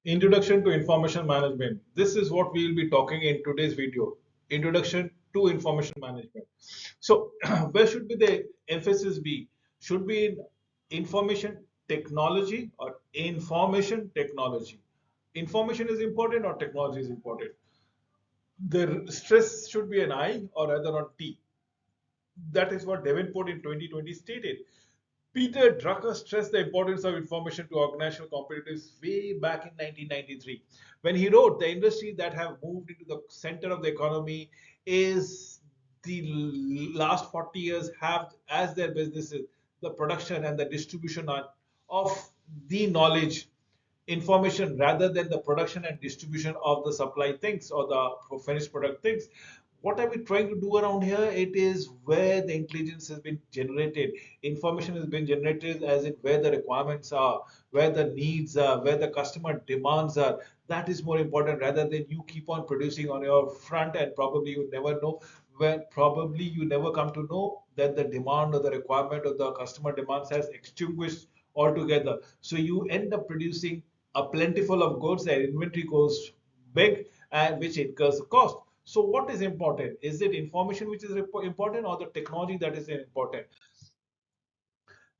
Introduction to Information Management. This is what we will be talking in today's video. Introduction to Information Management. So, where should be the emphasis be? Should be in information technology or information technology? Information is important or technology is important? The stress should be an I or rather on T. That is what Davenport in 2020 stated. Peter Drucker stressed the importance of information to organizational competitiveness way back in 1993 when he wrote the industry that have moved into the center of the economy is the last 40 years have as their businesses the production and the distribution of the knowledge information rather than the production and distribution of the supply things or the finished product things. What are we trying to do around here? It is where the intelligence has been generated, information has been generated as in where the requirements are, where the needs are, where the customer demands are. That is more important rather than you keep on producing on your front and probably you never know when probably you never come to know that the demand or the requirement or the customer demands has extinguished altogether. So you end up producing a plentiful of goods and inventory goes big and which incurs cost. So what is important? Is it information which is important or the technology that is important?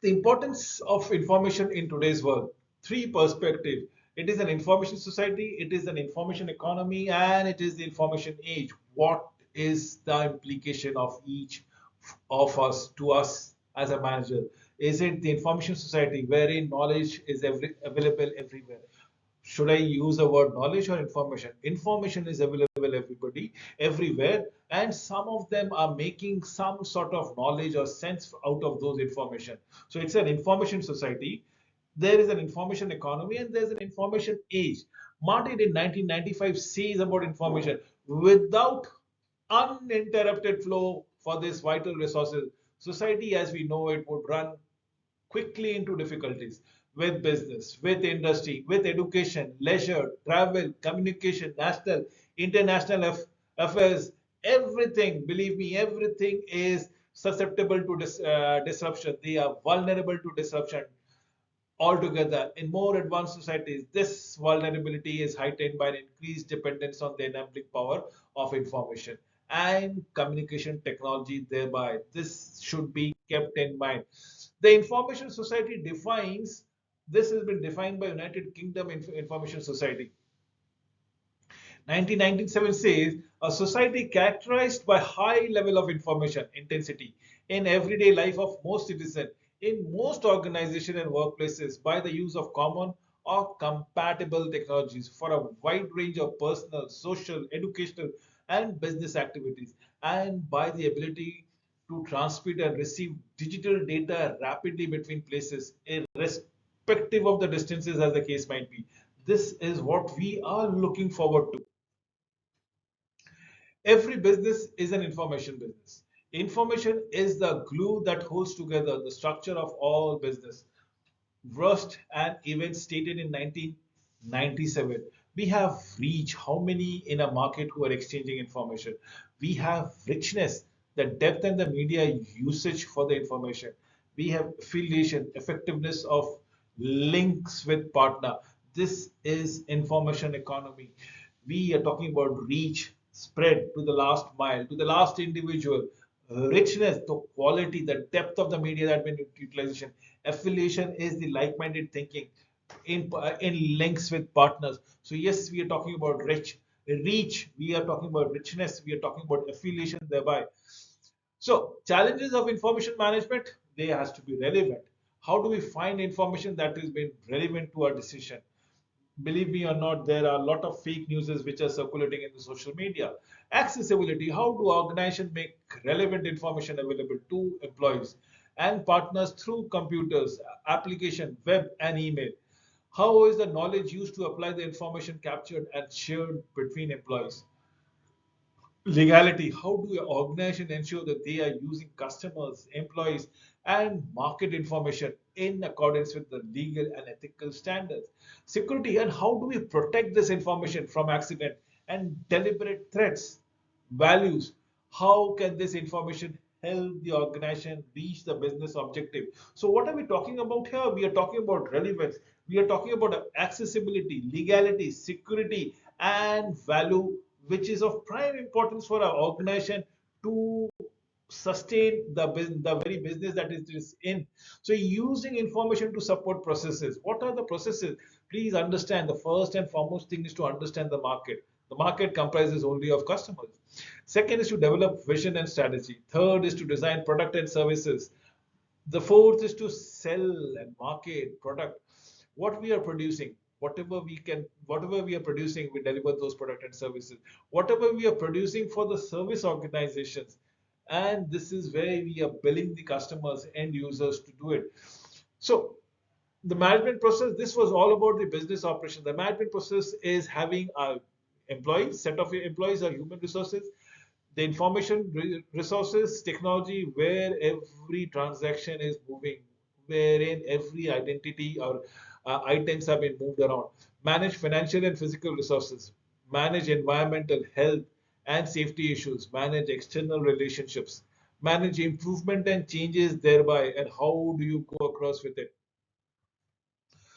The importance of information in today's world. Three perspective. It is an information society, it is an information economy, and it is the information age. What is the implication of each of us to us as a manager? Is it the information society wherein knowledge is available everywhere? Should I use the word knowledge or information? Information is available everybody, everywhere, and some of them are making some sort of knowledge or sense out of those information. So it's an information society. There is an information economy and there's an information age. Martin in 1995 says about information without uninterrupted flow for these vital resources, society as we know it would run quickly into difficulties with business, with industry, with education, leisure, travel, communication, national, international affairs, everything, believe me, everything is susceptible to disruption. They are vulnerable to disruption altogether. In more advanced societies, this vulnerability is heightened by an increased dependence on the enabling power of information and communication technology. Thereby, this should be kept in mind. The information society defines this has been defined by United Kingdom Information Society. 1997 says a society characterized by high level of information intensity in everyday life of most citizens in most organizations and workplaces by the use of common or compatible technologies for a wide range of personal, social, educational, and business activities, and by the ability to transmit and receive digital data rapidly between places, irrespective of the distances as the case might be. This is what we are looking forward to. Every business is an information business. Information is the glue that holds together the structure of all business. Rust and events stated in 1997. We have reach. How many in a market who are exchanging information? We have richness, the depth and the media usage for the information. We have affiliation, effectiveness of links with partner. This is information economy. We are talking about reach, spread to the last mile, to the last individual, richness, the quality, the depth of the media that been utilization. Affiliation is the like-minded thinking in links with partners. So yes, we are talking about reach. We are talking about richness. We are talking about affiliation thereby. So challenges of information management, they has to be relevant. How do we find information that is been relevant to our decision? Believe me or not, there are a lot of fake news which are circulating in the social media. Accessibility, how do organizations make relevant information available to employees and partners through computers, application, web, and email? How is the knowledge used to apply the information captured and shared between employees? Legality, how do an organization ensure that they are using customers, employees, and market information in accordance with the legal and ethical standards? Security, and how do we protect this information from accident and deliberate threats? Values, how can this information help the organization reach the business objective. So what are we talking about here? We are talking about relevance. We are talking about accessibility, legality, security, and value, which is of prime importance for our organization to sustain the very business that it is in. So using information to support processes. What are the processes? Please understand, the first and foremost thing is to understand the market. The market comprises only of customers. Second is to develop vision and strategy. Third is to design product and services. The fourth is to sell and market product. What we are producing, whatever we are producing, we deliver those product and services. Whatever we are producing for the service organizations, and this is where we are billing the customers, end users to do it. So the management process, this was all about the business operation. The management process is having a employees, set of employees or human resources, the information resources, technology, where every transaction is moving, wherein every identity or items have been moved around. Manage financial and physical resources, manage environmental, health and safety issues, manage external relationships, manage improvement and changes thereby, and how do you go across with it.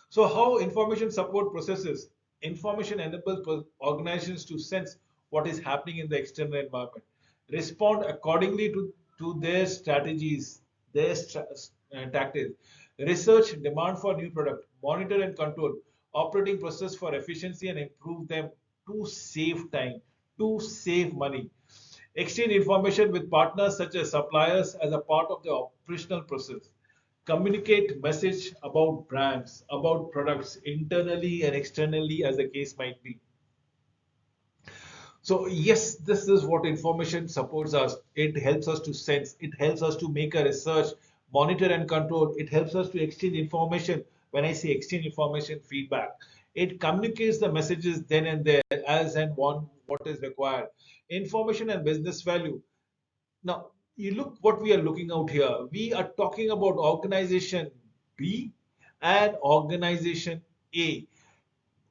So how information support processes? Information enables organizations to sense what is happening in the external environment, respond accordingly to their strategies, their tactics, research demand for new product, monitor and control operating process for efficiency and improve them to save time, to save money. Exchange information with partners such as suppliers as a part of the operational process. Communicate message about brands, about products internally and externally as the case might be. So yes, this is what information supports us. It helps us to sense, it helps us to make a research, monitor and control. It helps us to exchange information. When I say exchange information, feedback. It communicates the messages then and there as and when what is required. Information and business value. Now, you look what we are looking out here. We are talking about organization B and organization A,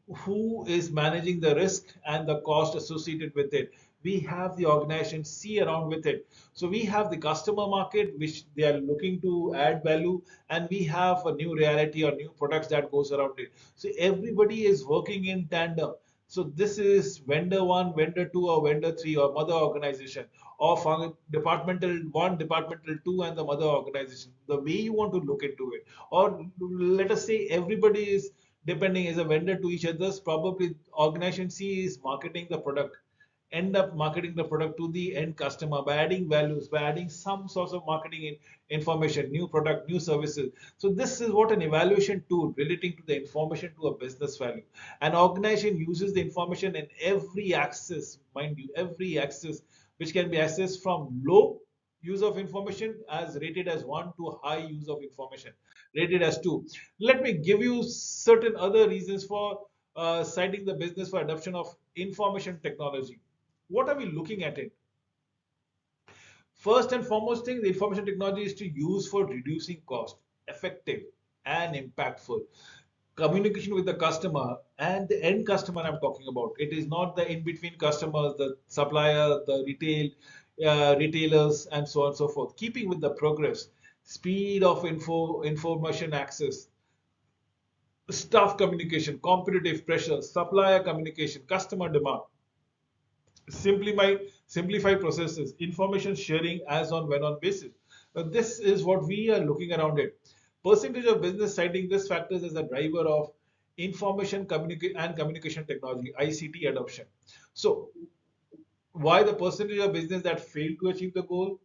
who is managing the risk and the cost associated with it. We have the organization C around with it. So we have the customer market, which they are looking to add value, and we have a new reality or new products that goes around it. So everybody is working in tandem. So this is vendor one, vendor two, or vendor three, or mother organization, or departmental one, departmental two, and the mother organization. The way you want to look into it, or let us say everybody is depending as a vendor to each other's. Probably organization C is marketing the product, end up marketing the product to the end customer by adding values, by adding some sorts of marketing information, new product, new services. So this is what an evaluation tool relating to the information to a business value. An organization uses the information in every axis, mind you, every axis, which can be accessed from low use of information as rated as 1 to high use of information rated as 2. Let me give you certain other reasons for citing the business for adoption of information technology. What are we looking at it? First and foremost thing, the information technology is to use for reducing cost, effective and impactful communication with the customer and the end customer I'm talking about. It is not the in-between customers, the supplier, the retailers, and so on and so forth. Keeping with the progress, speed of information access, staff communication, competitive pressure, supplier communication, customer demand. Simplify processes, information sharing as on when on basis. This is what we are looking around it. Percentage of business citing these factors as a driver of information and communication technology, ICT adoption. So why the percentage of business that failed to achieve the goal,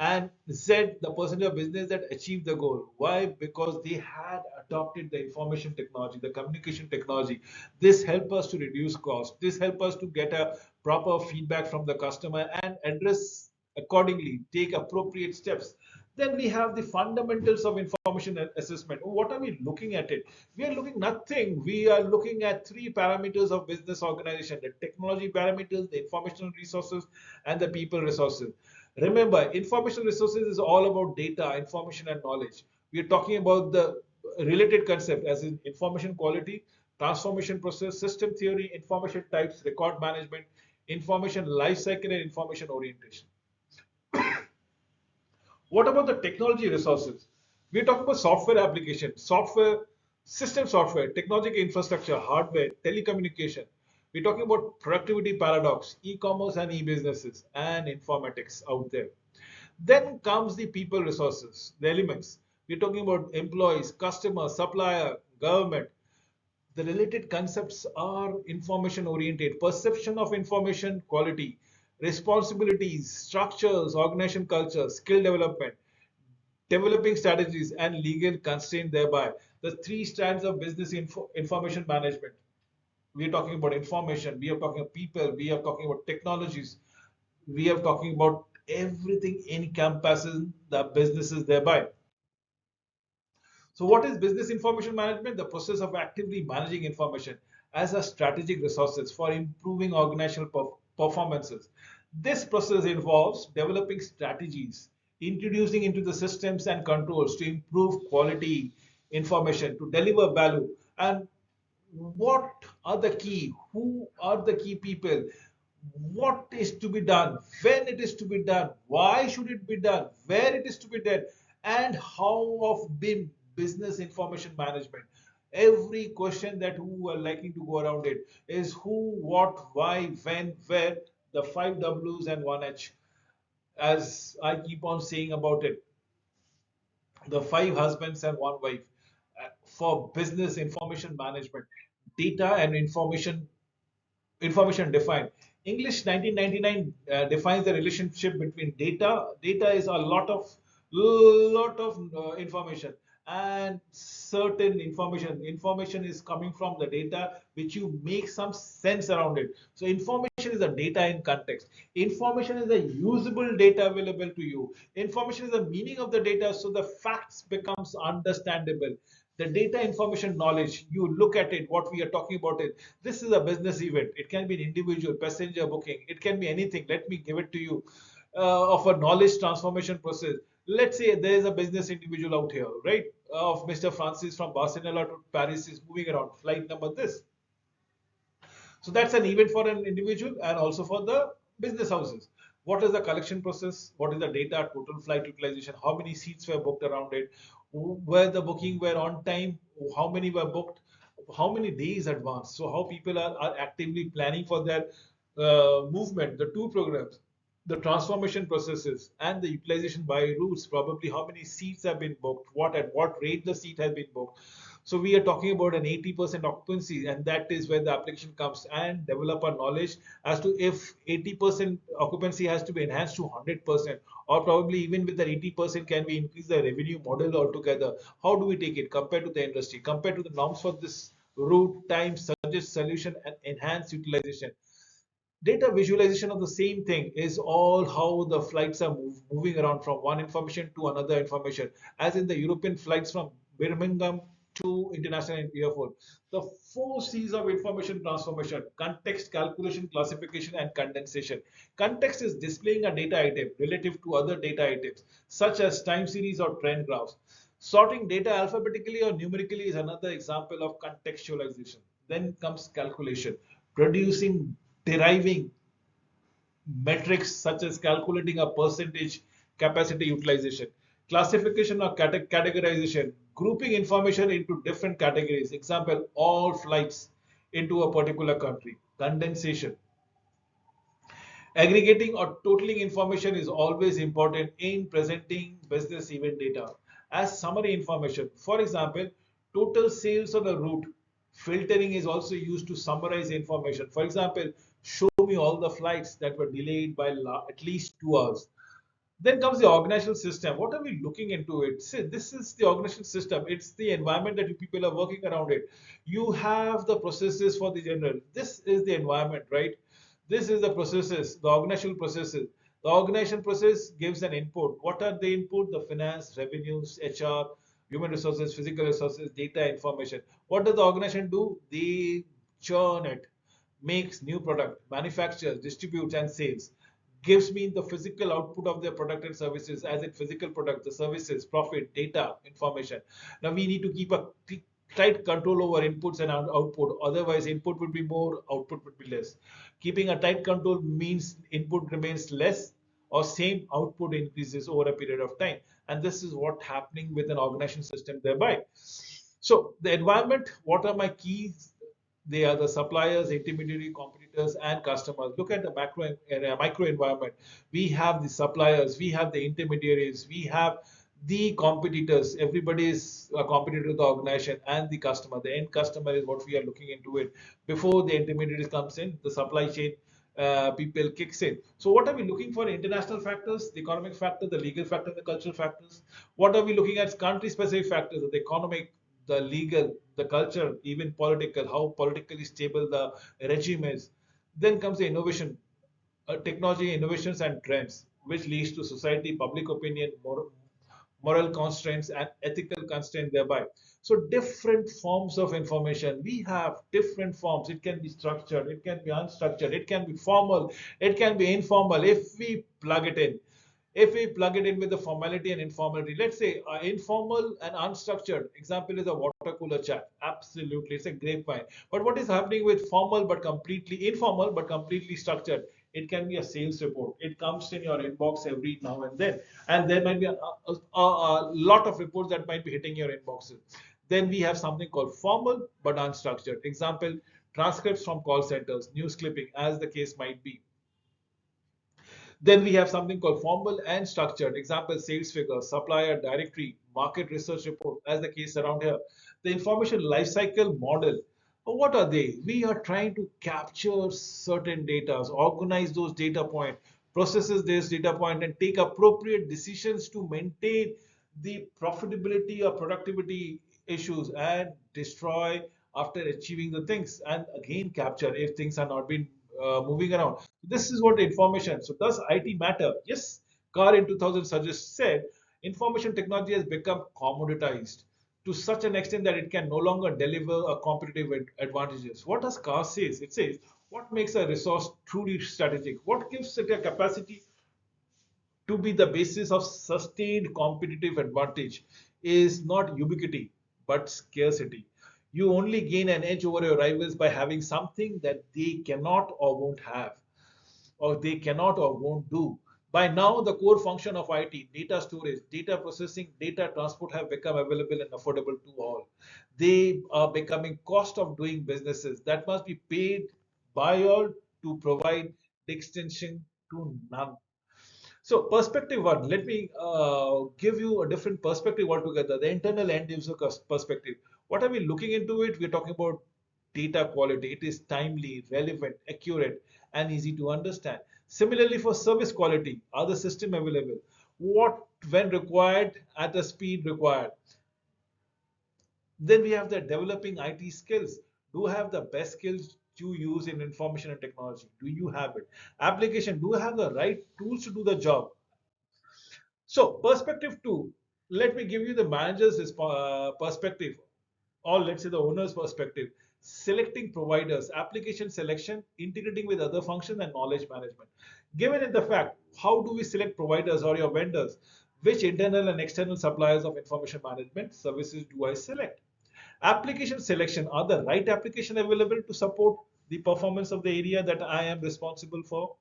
and Z, the percentage of business that achieved the goal. Why? Because they had adopted the information technology, the communication technology. This helped us to reduce cost. This helped us to get a proper feedback from the customer and address accordingly, take appropriate steps. Then we have the fundamentals of information assessment. What are we looking at it? We are looking nothing. We are looking at three parameters of business organization: the technology parameters, the informational resources, and the people resources. Remember, information resources is all about data, information, and knowledge. We are talking about the related concept as in information quality, transformation process, system theory, information types, record management, information lifecycle, and information orientation. What about the technology resources? We're talking about software application, software, system software, technological infrastructure, hardware, telecommunication. We're talking about productivity paradox, e-commerce and e-businesses, and informatics out there. Then comes the people resources, the elements. We're talking about employees, customers, supplier, government. The related concepts are information oriented, perception of information quality, responsibilities, structures, organization culture, skill development, developing strategies, and legal constraint thereby. The three strands of business information management. We are talking about information, we are talking about people, we are talking about technologies, we are talking about everything encompassing the businesses thereby. So what is business information management? The process of actively managing information as a strategic resources for improving organizational performances. This process involves developing strategies, introducing into the systems and controls to improve quality information, to deliver value, and what are the key, who are the key people, what is to be done, when it is to be done, why should it be done, where it is to be done, and how of BIM, business information management. Every question that who are liking to go around it is who, what, why, when, where, the 5 W's and 1 H, as I keep on saying about it, the 5 husbands and 1 wife for business information management. Data and information defined. English 1999 defines the relationship between data. Data is a lot of information, and certain information. Information is coming from the data, which you make some sense around it. So information is a data in context. Information is a usable data available to you. Information is the meaning of the data, so the facts becomes understandable. The data information knowledge, you look at it, what we are talking about is, this is a business event. It can be an individual passenger booking, it can be anything. Let me give it to you, of a knowledge transformation process. Let's say there is a business individual out here, right, of Mr. Francis from Barcelona to Paris is moving around, flight number this. So that's an event for an individual and also for the business houses. What is the collection process? What is the data, total flight utilization? How many seats were booked around it? Where the booking were on time? How many were booked? How many days advance? So how people are actively planning for their movement, the tour programs, the transformation processes, and the utilization by routes, probably how many seats have been booked, what at what rate the seat has been booked. So we are talking about an 80% occupancy, and that is where the application comes and develop our knowledge as to if 80% occupancy has to be enhanced to 100%, or probably even with the 80% can we increase the revenue model altogether. How do we take it compared to the industry, compared to the norms for this route, time, suggest solution, and enhance utilization. Data visualization of the same thing is all how the flights are moving around from one information to another information, as in the European flights from Birmingham to International Airport. The 4 C's of information transformation: context, calculation, classification, and condensation. Context is displaying a data item relative to other data items, such as time series or trend graphs. Sorting data alphabetically or numerically is another example of contextualization. Then comes calculation, producing, deriving metrics such as calculating a percentage capacity utilization. Classification or categorization, grouping information into different categories. Example, all flights into a particular country. Condensation, aggregating or totaling information is always important in presenting business event data as summary information. For example, total sales on a route. Filtering is also used to summarize information. For example, show me all the flights that were delayed by at least 2 hours. Then comes the organizational system. What are we looking into it? See, this is the organizational system. It's the environment that you people are working around it. You have the processes for the general. This is the environment, right? This is the processes, the organizational processes. The organization process gives an input. What are the input? The finance, revenues, HR, human resources, physical resources, data, information. What does the organization do? They churn it, makes new product, manufactures, distributes, and sales. Gives me the physical output of their product and services, as in physical product, the services, profit, data, information. Now we need to keep a tight control over inputs and output. Otherwise, input would be more, output would be less. Keeping a tight control means input remains less, or same output increases over a period of time. And this is what happening with an organization system thereby. So the environment, what are my keys? They are the suppliers, intermediary, competitors, and customers. Look at the micro environment. We have the suppliers, we have the intermediaries, we have the competitors. Everybody is a competitor to the organization, and the customer. The end customer is what we are looking into it. Before the intermediaries comes in, the supply chain people kicks in. So what are we looking for? International factors, the economic factor, the legal factor, the cultural factors. What are we looking at? Country specific factors, the economic, the legal, the culture, even political, how politically stable the regime is. Then comes the innovation, technology, innovations, and trends, which leads to society, public opinion, moral constraints, and ethical constraints thereby. So different forms of information. We have different forms. It can be structured, it can be unstructured, it can be formal, it can be informal. If we plug it in, if we plug it in with the formality and informality, let's say informal and unstructured example is a water cooler chat. Absolutely, it's a grapevine. But what is happening with formal but completely informal but completely structured? It can be a sales report. It comes in your inbox every now and then, and there might be a lot of reports that might be hitting your inboxes. Then we have something called formal but unstructured. Example: transcripts from call centers, news clipping, as the case might be. Then we have something called formal and structured. Example: sales figures, supplier directory, market research report, as the case around here. The information lifecycle model. What are they? We are trying to capture certain data, organize those data points, processes this data point, and take appropriate decisions to maintain the profitability or productivity issues and destroy after achieving the things, and again capture if things are not being moving around. This is what information. So does IT matter? Yes. Carr in 2000 said information technology has become commoditized to such an extent that it can no longer deliver a competitive advantages. What does Carr says? It says what makes a resource truly strategic? What gives it a capacity to be the basis of sustained competitive advantage is not ubiquity but scarcity. You only gain an edge over your rivals by having something that they cannot or won't have, or they cannot or won't do. By now, the core function of IT, data storage, data processing, data transport, have become available and affordable to all. They are becoming cost of doing businesses that must be paid by all to provide the extension to none. So perspective one, let me give you a different perspective altogether. The internal end user perspective. What are we looking into it? We're talking about data quality. It is timely, relevant, accurate, and easy to understand. Similarly, for service quality, are the system available? What when required at the speed required? Then we have the developing IT skills. Do you have the best skills to use in information and technology? Do you have it? Application, do you have the right tools to do the job? So perspective two, let me give you the manager's perspective, or let's say the owner's perspective. Selecting providers, application selection, integrating with other functions, and knowledge management. Given in the fact, how do we select providers or your vendors? Which internal and external suppliers of information management services do I select? Application selection, are the right application available to support the performance of the area that I am responsible for?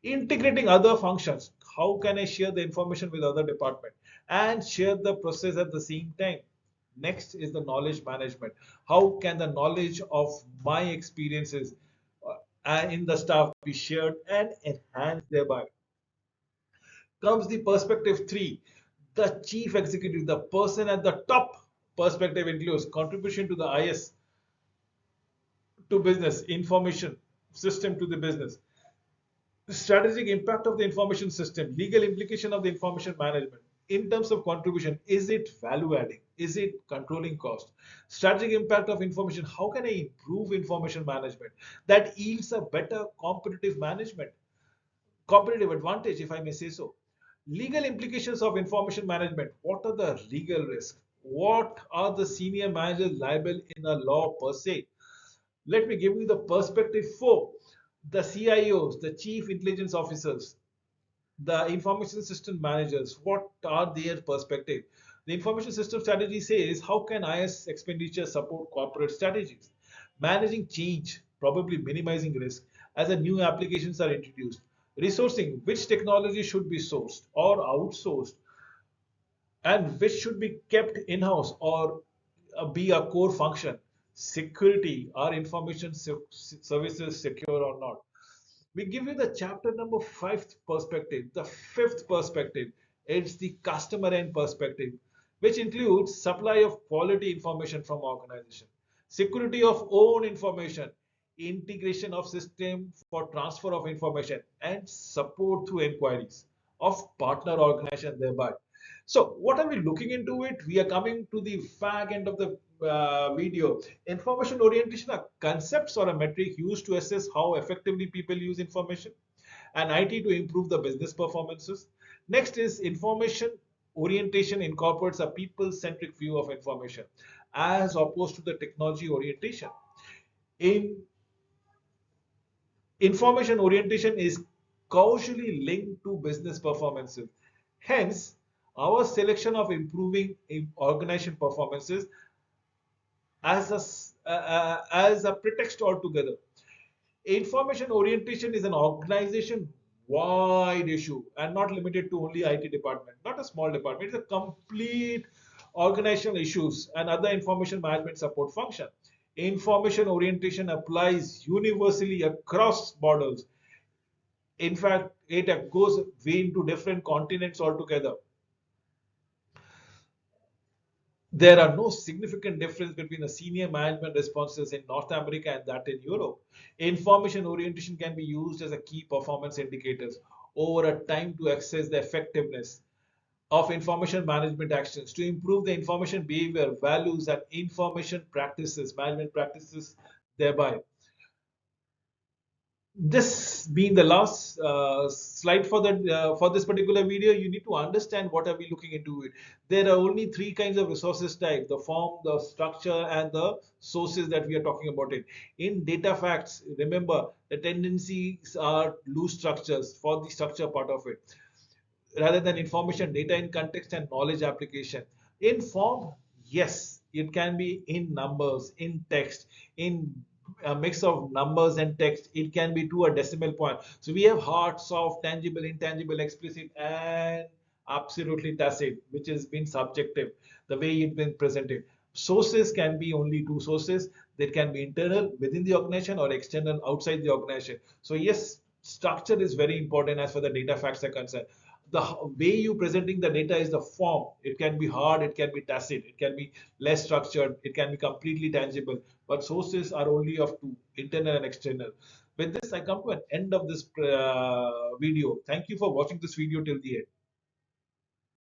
Integrating other functions, how can I share the information with other department and share the process at the same time? Next is the knowledge management. How can the knowledge of my experiences in the staff be shared and enhanced thereby? Comes the perspective three, the chief executive, the person at the top. Perspective includes contribution to the IS to business, information system to the business, the strategic impact of the information system, legal implication of the information management. In terms of contribution, is it value adding? Is it controlling cost? Strategic impact of information, how can I improve information management that yields a better competitive management, competitive advantage, if I may say so? Legal implications of information management, what are the legal risks? What are the senior managers liable in a law per se? Let me give you the perspective for the CIOs, the chief intelligence officers, the information system managers. What are their perspective? The information system strategy says, how can IS expenditure support corporate strategies? Managing change, probably minimizing risk as the new applications are introduced. Resourcing, which technology should be sourced or outsourced, and which should be kept in-house or be a core function. Security, are information services secure or not? We give you the chapter number 5 perspective. The fifth perspective, it's the customer end perspective, which includes supply of quality information from organization, security of own information, integration of system for transfer of information, and support through inquiries of partner organization thereby. So what are we looking into it? We are coming to the fag end of the video. Information orientation are concepts or a metric used to assess how effectively people use information, and IT to improve the business performances. Next is information orientation incorporates a people-centric view of information as opposed to the technology orientation. In information orientation is causally linked to business performances. Hence, our selection of improving organization performances as a pretext altogether. Information orientation is an organization wide issue and not limited to only IT department, not a small department. It's a complete organizational issues and other information management support function. Information orientation applies universally across borders. In fact, it goes way into different continents altogether. There are no significant difference between the senior management responses in North America and that in Europe. Information orientation can be used as a key performance indicators over a time to assess the effectiveness of information management actions to improve the information behavior, values, and information practices, management practices thereby. This being the last slide for this particular video, you need to understand what are we looking into it. There are only three kinds of resources type: the form, the structure, and the sources that we are talking about it. In data facts, remember the tendencies are loose structures for the structure part of it, rather than information, data in context, and knowledge application. In form, yes, it can be in numbers, in text, in a mix of numbers and text. It can be to a decimal point. So we have hard, soft, tangible, intangible, explicit, and absolutely tacit, which has been subjective, the way it's been presented. Sources can be only two sources. They can be internal within the organization or external outside the organization. So yes, structure is very important as far the data facts are concerned. The way you presenting the data is the form. It can be hard, it can be tacit, it can be less structured, it can be completely tangible, but sources are only of two, internal and external. With this, I come to an end of this video. Thank you for watching this video till the end.